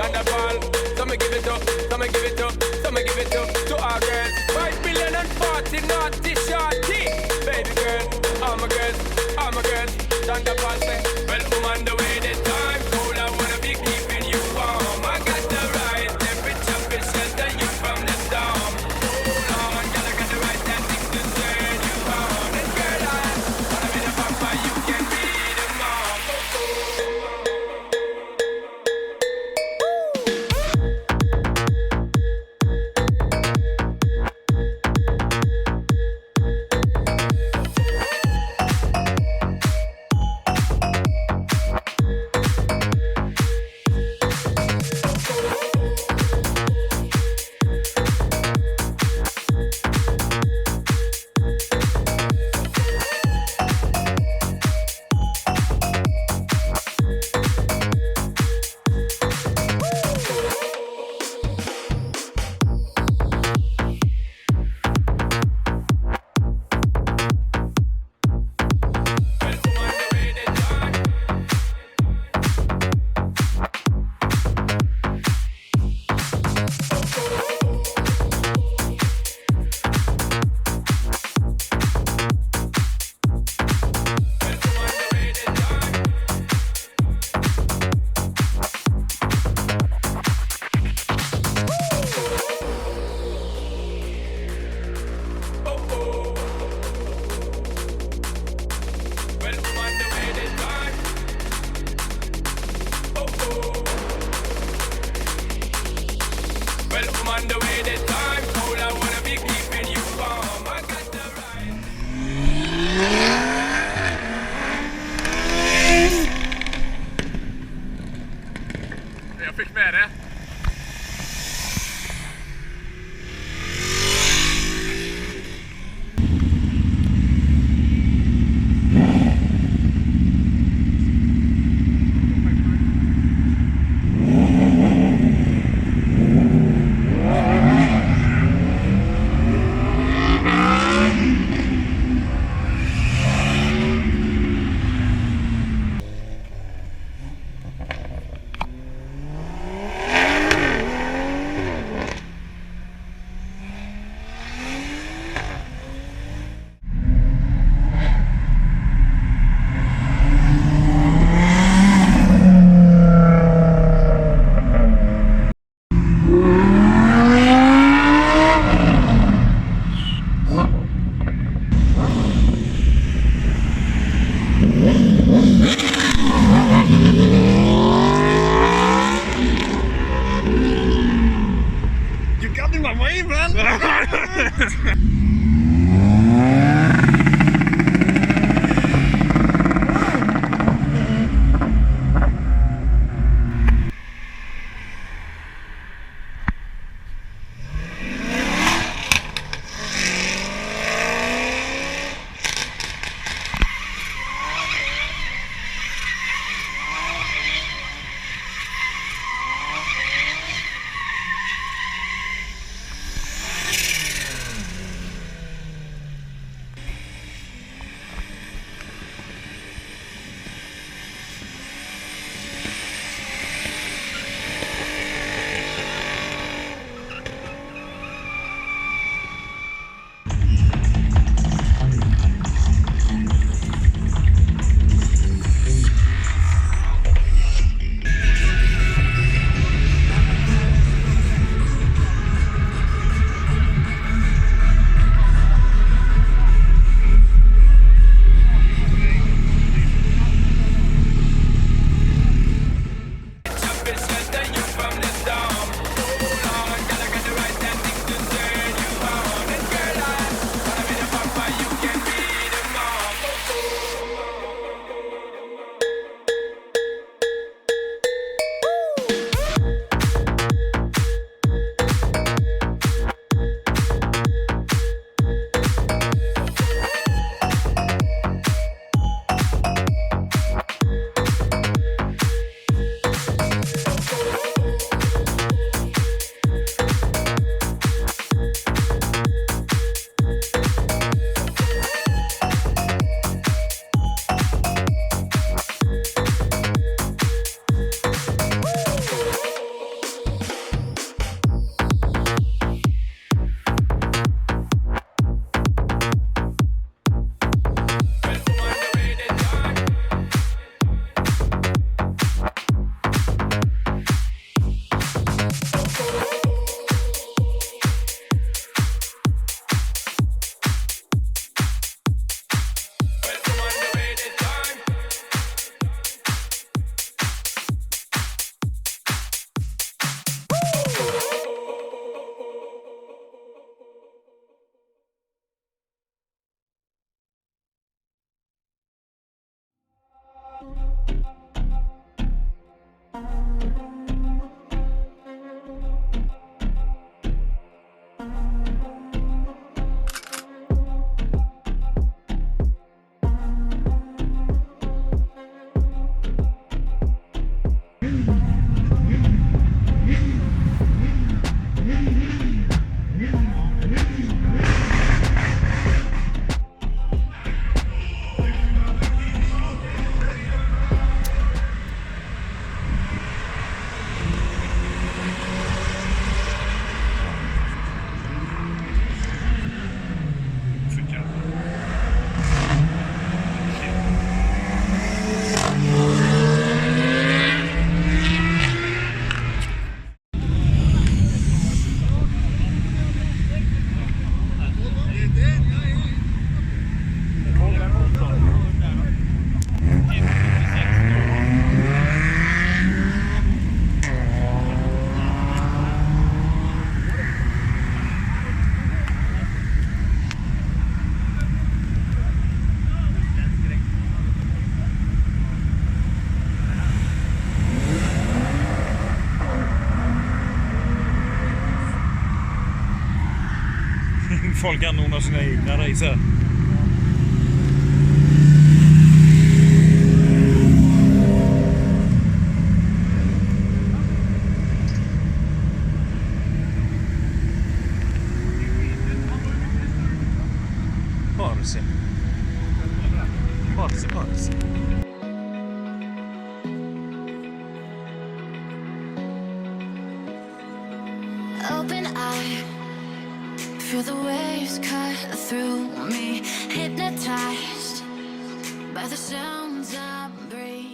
Thunderball. So me give it up, so me give it up, so me give it up to our girls. 5 billion and 40 naughty shorty. Baby girl, all my girls, all my girls. Thunderball say, well, I'm on the way this time. Cold, I wanna be keeping you warm. I got the right temperature to shelter you from the storm. Hold on, girl, I got the right tactics to turn you on. And girl, I wanna be the papa, you can be the mom. Jag fick med det. folk anordnar sina egna race här. Parse. Open eye, feel the waves cut through me, hypnotized by the sounds I breathe.